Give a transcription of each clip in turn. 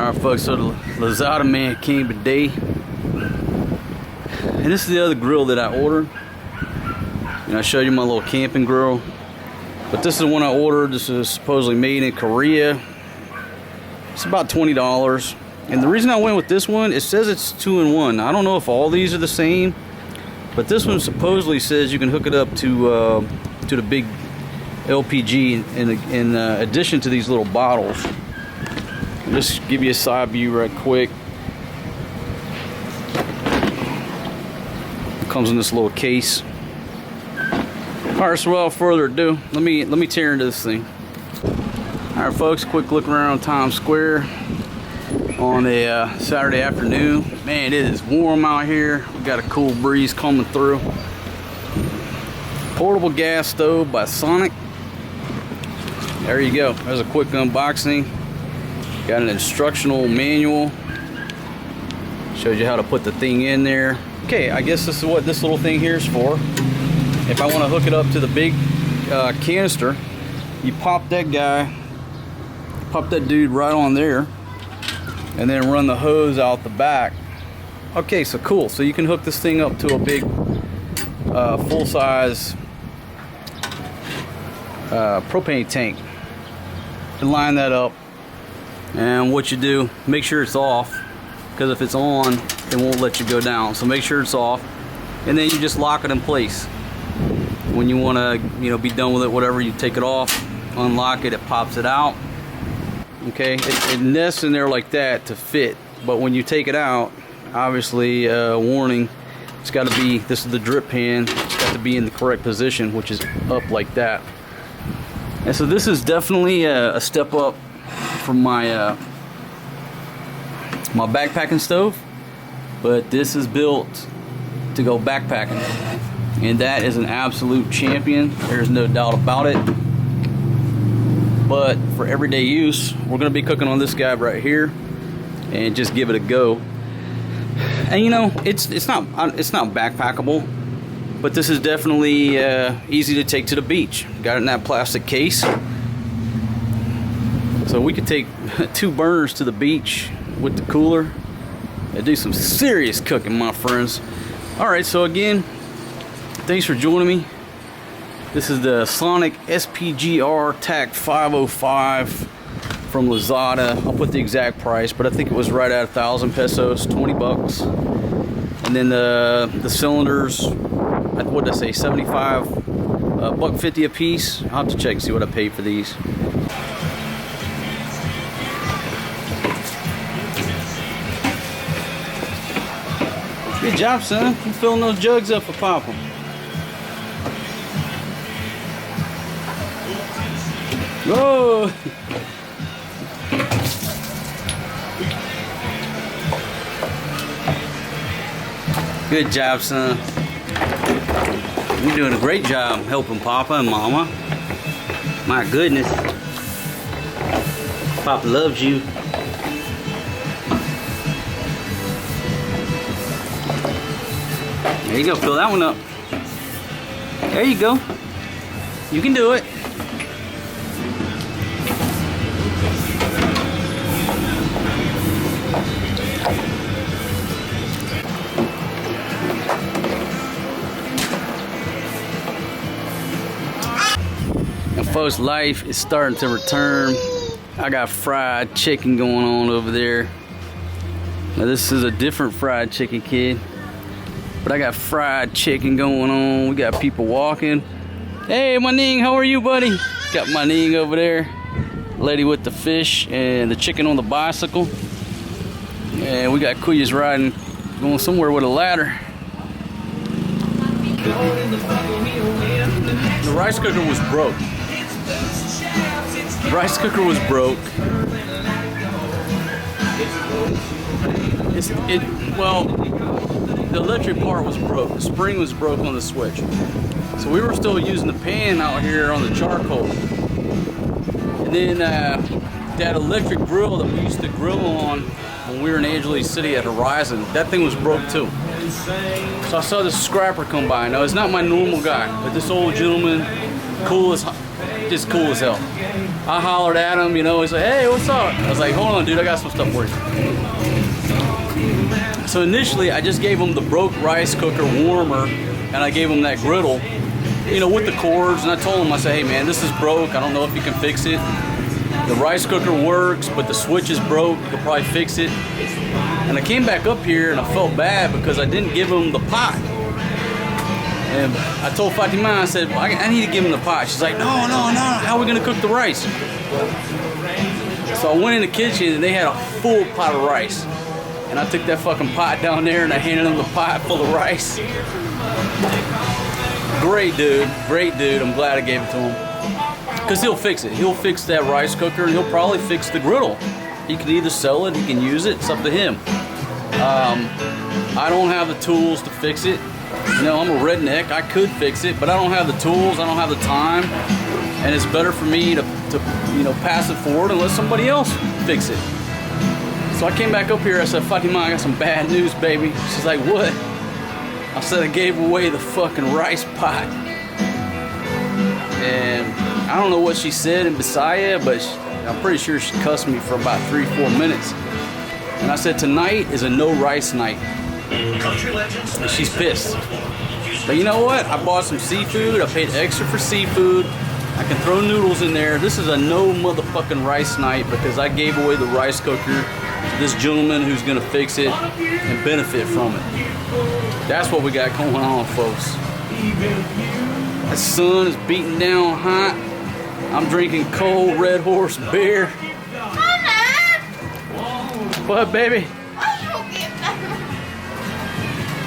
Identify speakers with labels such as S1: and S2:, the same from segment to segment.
S1: Alright folks, so the Lazada man came today. And this is the other grill that I ordered. And I showed you my little camping grill. But this is the one I ordered. This is supposedly made in Korea. It's about $20. And the reason I went with this one, it says it's 2-in-1. I don't know if all these are the same. But this one supposedly says you can hook it up to the big LPG in addition to these little bottles. Just give you a side view right quick. It comes in this little case. Alright, so without further ado, let me tear into this thing. Alright folks, quick look around Times Square on a Saturday afternoon. Man, it is warm out here. We got a cool breeze coming through. Portable gas stove by Sonic. There you go. There's a quick unboxing. Got an instructional manual. Shows you how to put the thing in there. Okay, I guess this is what this little thing here is for. If I want to hook it up to the big canister, you pop that guy, pop that dude right on there, and then run the hose out the back. Okay, so cool. So you can hook this thing up to a big full-size propane tank and line that up. And what you do, make sure it's off, because if it's on, it won't let you go down. So make sure it's off, and then you just lock it in place. When you want to, be done with it, whatever, you take it off, unlock it, it pops it out. Okay, it nests in there like that to fit, but when you take it out, obviously, warning, it's got to be, this is the drip pan, it's got to be in the correct position, which is up like that. And so this is definitely a step up from my my backpacking stove, but this is built to go backpacking, and that is an absolute champion. There's no doubt about it. But for everyday use, we're going to be cooking on this guy right here and just give it a go. And it's not backpackable, but this is definitely easy to take to the beach. Got it in that plastic case. So we could take 2 burners to the beach with the cooler and do some serious cooking, my friends. Alright, so again, thanks for joining me. This is the Sonic SPGR TAC 505 from Lazada. I'll put the exact price, but I think it was right at 1,000 pesos, 20 bucks. And then the cylinders, what did I say, 75, $1.50 a piece. I'll have to check and see what I paid for these. Good job, son. You filling those jugs up for Papa. Whoa! Good job, son. You're doing a great job helping Papa and Mama. My goodness. Papa loves you. There you go, fill that one up. There you go. You can do it. And folks, life is starting to return. I got fried chicken going on over there. Now this is a different fried chicken, kid. But I got fried chicken going on. We got people walking. Hey, Maning, how are you, buddy? Got Maning over there. Lady with the fish and the chicken on the bicycle. And we got Kuyas riding, going somewhere with a ladder. The rice cooker was broke. The rice cooker was broke. Well, the electric part was broke. The spring was broke on the switch. So we were still using the pan out here on the charcoal. And then that electric grill that we used to grill on when we were in Angeles City at Horizon, that thing was broke too. So I saw this scrapper come by. Now, it's not my normal guy, but this old gentleman, just cool as hell. I hollered at him, you know, he's like, hey, what's up? I was like, hold on, dude, I got some stuff for you. So initially, I just gave him the broke rice cooker warmer, and I gave him that griddle, you know, with the cords, and I told him, I said, hey man, this is broke, I don't know if you can fix it. The rice cooker works, but the switch is broke, you could probably fix it. And I came back up here and I felt bad because I didn't give him the pot. And I told Fatima, I said, well, I need to give him the pot. She's like, no, how are we gonna cook the rice? So I went in the kitchen and they had a full pot of rice. And I took that fucking pot down there and I handed him the pot full of rice. Great dude, I'm glad I gave it to him. Because he'll fix it. He'll fix that rice cooker and he'll probably fix the griddle. He can either sell it, he can use it, it's up to him. I don't have the tools to fix it. You know, I'm a redneck, I could fix it, but I don't have the tools, I don't have the time. And it's better for me to you know, pass it forward and let somebody else fix it. So I came back up here, I said, Fatima, I got some bad news, baby. She's like, what? I said I gave away the fucking rice pot. And I don't know what she said in Bisaya, but I'm pretty sure she cussed me for about 3-4 minutes. And I said, tonight is a no rice night. And she's pissed. But you know what? I bought some seafood. I paid extra for seafood. I can throw noodles in there. This is a no motherfucking rice night because I gave away the rice cooker to this gentleman who's gonna fix it and benefit from it. That's what we got going on, folks. The sun is beating down hot. I'm drinking cold Red Horse beer. What, baby?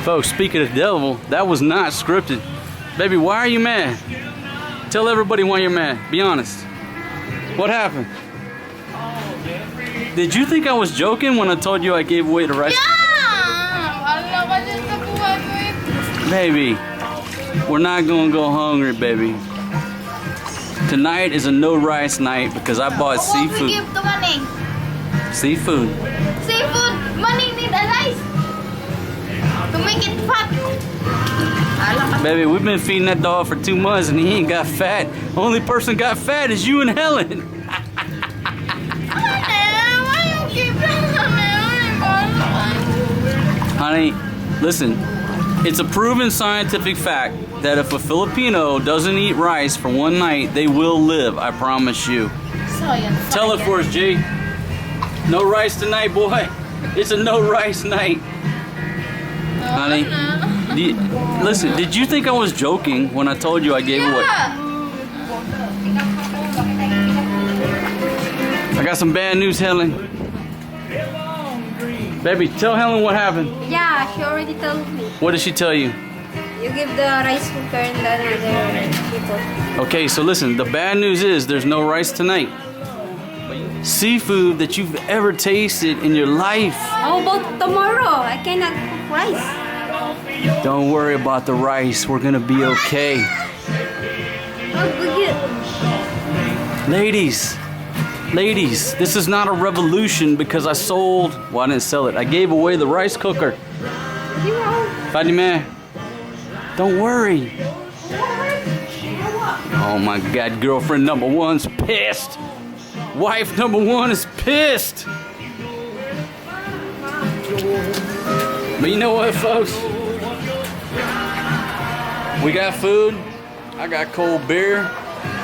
S1: Folks, speaking of the devil, that was not scripted. Baby, why are you mad? Tell everybody why you're mad. Be honest. What happened? Did you think I was joking when I told you I gave away the rice? Baby, we're not gonna go hungry, baby. Tonight is a no rice night because I bought seafood.
S2: We give the money.
S1: Seafood.
S2: Seafood. Money need a rice to make it fat.
S1: Baby, we've been feeding that dog for 2 months and he ain't got fat. Only person got fat is you and Helen. Honey, listen. It's a proven scientific fact that if a Filipino doesn't eat rice for one night, they will live, I promise you. Tell it for us, G. No rice tonight, boy. It's a no rice night. Honey, listen, did you think I was joking when I told you I gave away? I got some bad news, Helen. Baby, tell Helen what happened.
S2: Yeah, she already told me.
S1: What did she tell you?
S2: You give the rice cooker and the other people.
S1: Okay, so listen, the bad news is there's no rice tonight. Seafood that you've ever tasted in your life.
S2: How about tomorrow? I cannot cook rice.
S1: Don't worry about the rice. We're gonna be okay. Ladies, this is not a revolution because I sold, well, I didn't sell it. I gave away the rice cooker. Fatima, don't worry. Oh my God, girlfriend number one's pissed. Wife number one is pissed. But you know what, folks? We got food. I got cold beer.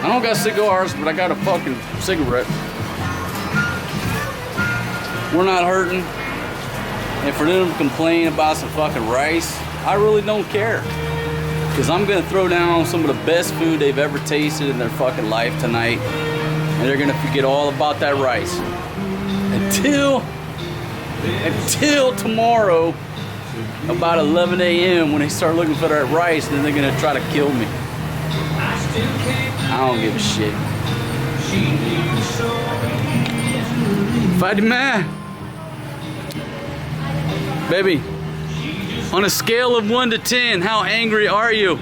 S1: I don't got cigars, but I got a fucking cigarette. We're not hurting. And for them to complain about some fucking rice, I really don't care. Because I'm going to throw down some of the best food they've ever tasted in their fucking life tonight. And they're going to forget all about that rice. Until tomorrow, about 11 a.m. when they start looking for that rice, then they're going to try to kill me. I don't give a shit. Fatima, baby, on a scale of 1 to 10, how angry are you?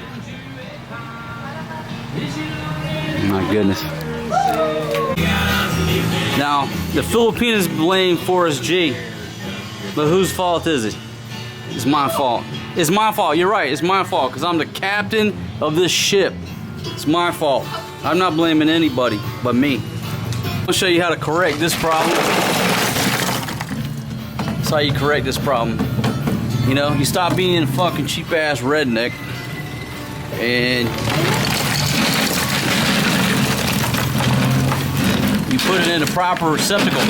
S1: My goodness. Now, the Filipinos blame Forrest G, but whose fault is it? It's my fault. It's my fault. You're right. It's my fault because I'm the captain of this ship. It's my fault. I'm not blaming anybody but me. I'll show you how to correct this problem. That's how you correct this problem. You know, you stop being a fucking cheap ass redneck and you put it in a proper receptacle.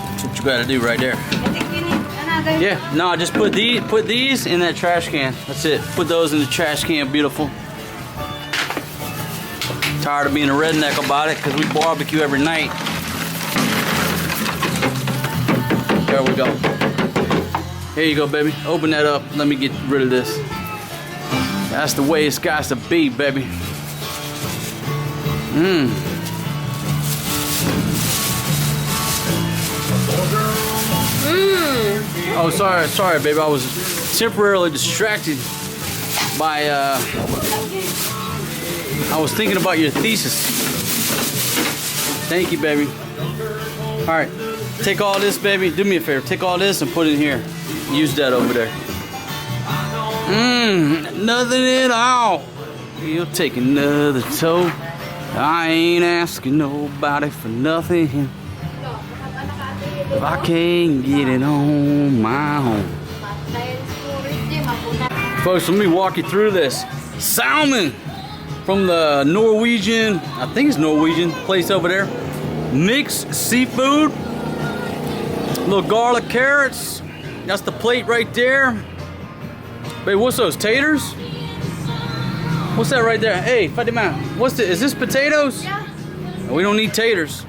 S1: That's what you gotta do right there.
S2: I think we need another.
S1: Yeah, no, just put these in that trash can. That's it. Put those in the trash can, beautiful. Tired of being a redneck about it because we barbecue every night. There we go. Here you go, baby. Open that up. Let me get rid of this. That's the way it's got to be, baby. Oh, sorry, baby. I was temporarily distracted by, I was thinking about your thesis. Thank you, baby. All right, take all this, baby. Do me a favor. Take all this and put it in here. Use that over there. Nothing at all. You'll take another toe. I ain't asking nobody for nothing. If I can't get it on my own. Folks, let me walk you through this. Salmon from the Norwegian, I think it's Norwegian place over there. Mixed seafood. Little garlic carrots. That's the plate right there. Babe, what's those, taters? What's that right there? Hey, Fatima, what's this? Is this potatoes?
S2: Yeah.
S1: We don't need taters.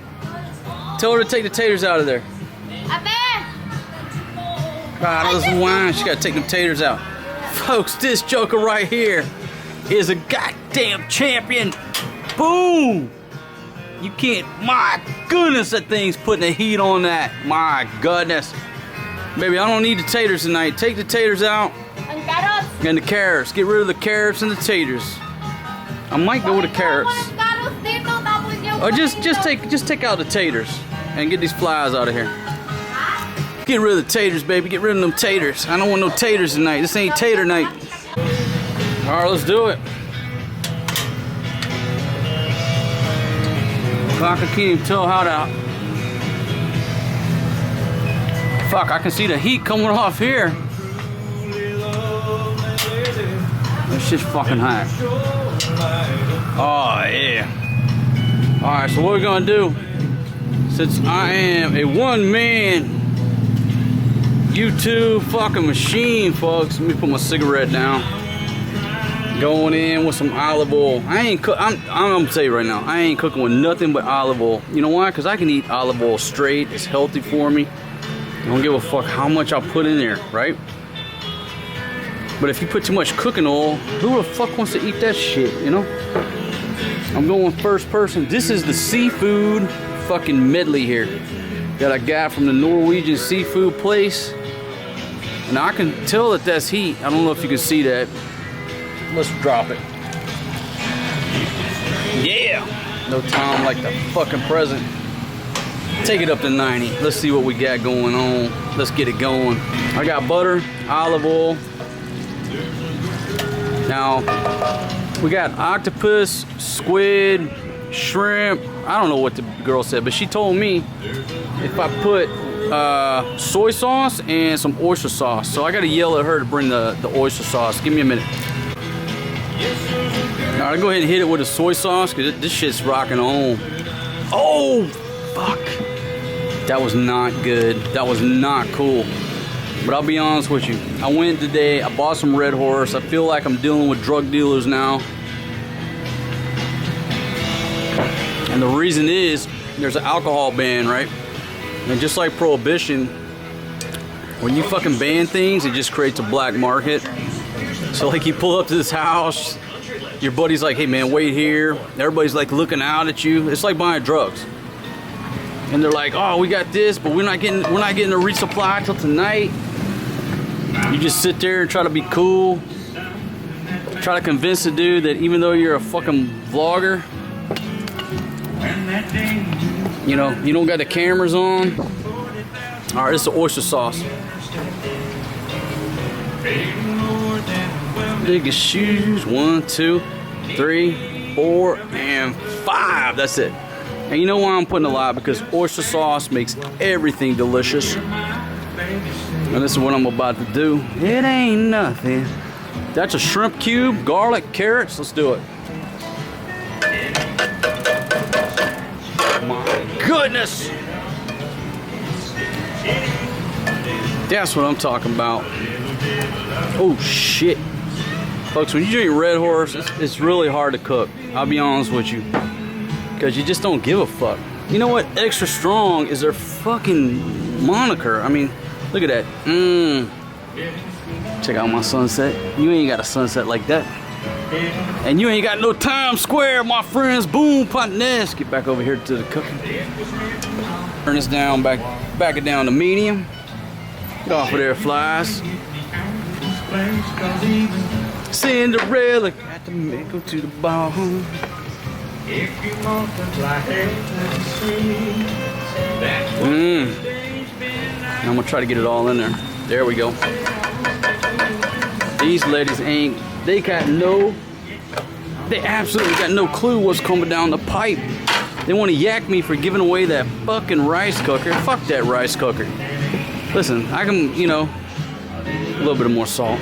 S1: Tell her to take the taters out of there. God, this wine. She gotta take them taters out. Folks, this joker right here is a goddamn champion. Boom! You can't, my goodness, that thing's putting the heat on that. My goodness. Baby, I don't need the taters tonight. Take the taters out. And the carrots. Get rid of the carrots and the taters. I might go with the carrots. Or just take out the taters and get these flies out of here. Get rid of the taters, baby. Get rid of them taters. I don't want no taters tonight. This ain't tater night. All right, let's do it. Fuck, I can't even tell how to. Fuck, I can see the heat coming off here. This shit's fucking hot. Oh, yeah. All right, so what we're gonna do, since I am a one-man YouTube fucking machine, folks, let me put my cigarette down. Going in with some olive oil. I'm gonna tell you right now, I ain't cooking with nothing but olive oil. You know why? Because I can eat olive oil straight. It's healthy for me. I don't give a fuck how much I put in there, right? But if you put too much cooking oil, who the fuck wants to eat that shit, you know? I'm going first person. This is the seafood fucking medley here that I got from the Norwegian seafood place. And I can tell that that's heat. I don't know if you can see that. Let's drop it. Yeah! No time like the fucking present. Take it up to 90. Let's see what we got going on. Let's get it going. I got butter, olive oil. Now, we got octopus, squid, shrimp. I don't know what the girl said, but she told me if I put soy sauce and some oyster sauce. So I gotta yell at her to bring the oyster sauce. Give me a minute. All right, go ahead and hit it with the soy sauce because this shit's rocking on. Oh, fuck. That was not good. That was not cool. But I'll be honest with you. I went today, I bought some Red Horse. I feel like I'm dealing with drug dealers now. And the reason is, there's an alcohol ban, right? And just like Prohibition, when you fucking ban things, it just creates a black market. So like you pull up to this house, your buddy's like, hey man, wait here. Everybody's like looking out at you. It's like buying drugs. And they're like, oh, we got this, but we're not getting a resupply till tonight. You just sit there and try to be cool. Try to convince the dude that even though you're a fucking vlogger, you know, you don't got the cameras on. All right, this is the oyster sauce. Biggest shoes, 1, 2, 3. 4, and 5. That's it. And you know why I'm putting a lot? Because oyster sauce makes everything delicious. And this is what I'm about to do. It ain't nothing. That's a shrimp cube, garlic, carrots. Let's do it. My goodness. That's what I'm talking about. Oh shit. Folks, when you drink Red Horse, it's really hard to cook. I'll be honest with you. Because you just don't give a fuck. You know what? Extra Strong is their fucking moniker. I mean, look at that. Check out my sunset. You ain't got a sunset like that. And you ain't got no Times Square, my friends. Boom, Pontiness. Get back over here to the cooking. Turn this down, back it down to medium. Get off of there, flies. Cinderella got to make them to the bone. I'm gonna try to get it all in there. There we go. These ladies they absolutely got no clue what's coming down the pipe. They want to yak me for giving away that fucking rice cooker. Fuck that rice cooker. Listen, I can, you know, a little bit of more salt.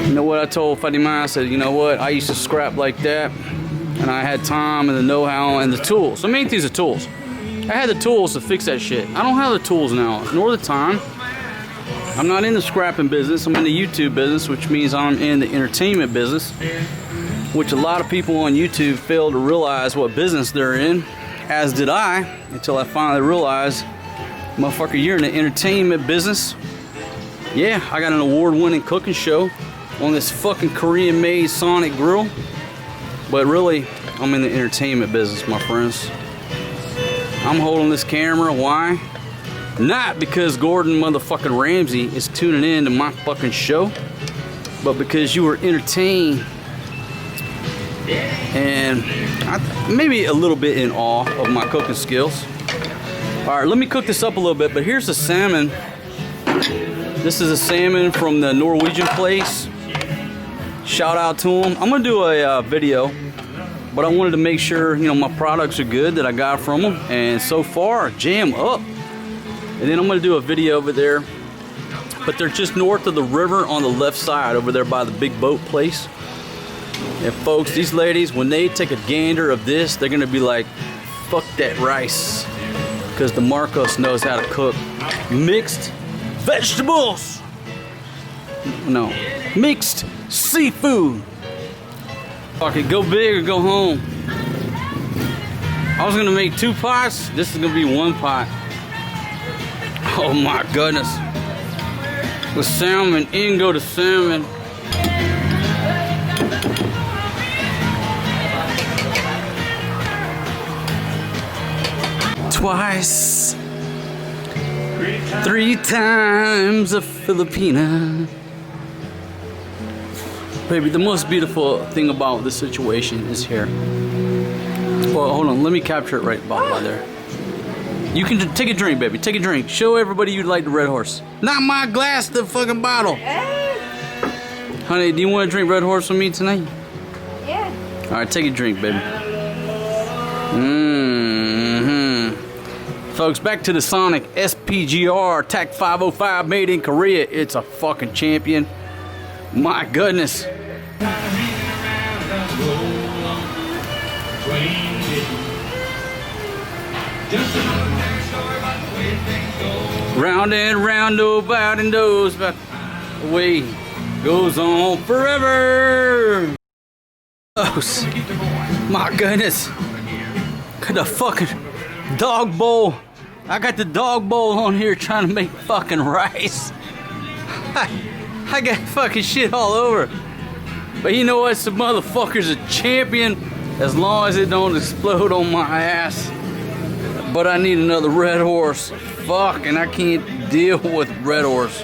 S1: You know what I told Fatima? I said, you know what? I used to scrap like that, and I had time and the know-how and the tools. The main thing is the tools. I had the tools to fix that shit. I don't have the tools now, nor the time. I'm not in the scrapping business. I'm in the YouTube business, which means I'm in the entertainment business, which a lot of people on YouTube fail to realize what business they're in, as did I, until I finally realized, motherfucker, you're in the entertainment business. Yeah, I got an award-winning cooking show on this fucking Korean-made Sonic grill. But really, I'm in the entertainment business, my friends. I'm holding this camera. Why? Not because Gordon motherfucking Ramsay is tuning in to my fucking show, but because you were entertained and maybe a little bit in awe of my cooking skills. All right, let me cook this up a little bit, but here's the salmon. This is a salmon from the Norwegian place. Shout out to them. I'm gonna do a video, but I wanted to make sure, you know, my products are good that I got from them, and so far, jam up. And then I'm gonna do a video over there, but they're just north of the river on the left side over there by the big boat place. And folks, these ladies, when they take a gander of this, they're gonna be like, fuck that rice. Because the Marcos knows how to cook mixed vegetables. No, mixed seafood. Fuck it, go big or go home. I was gonna make 2 pots. This is gonna be 1 pot. Oh my goodness. With salmon, in go the salmon. Twice, 3 times a Filipina. Baby, the most beautiful thing about this situation is here. Well, hold on, let me capture it right about there. You can take a drink, baby. Take a drink. Show everybody you like the Red Horse. Not my glass, the fucking bottle. Honey, do you want to drink Red Horse with me tonight?
S2: Yeah.
S1: All right, take a drink, baby. Folks, back to the Sonic SPGR TAC 505 made in Korea. It's a fucking champion. My goodness. Round and round, nobody knows about the way it goes on forever. Oh, my goodness. Got the fucking dog bowl. I got the dog bowl on here trying to make fucking rice. I got fucking shit all over. But you know what? Some motherfucker's a champion as long as it don't explode on my ass. But I need another Red Horse. Fuck, and I can't deal with Red Horse.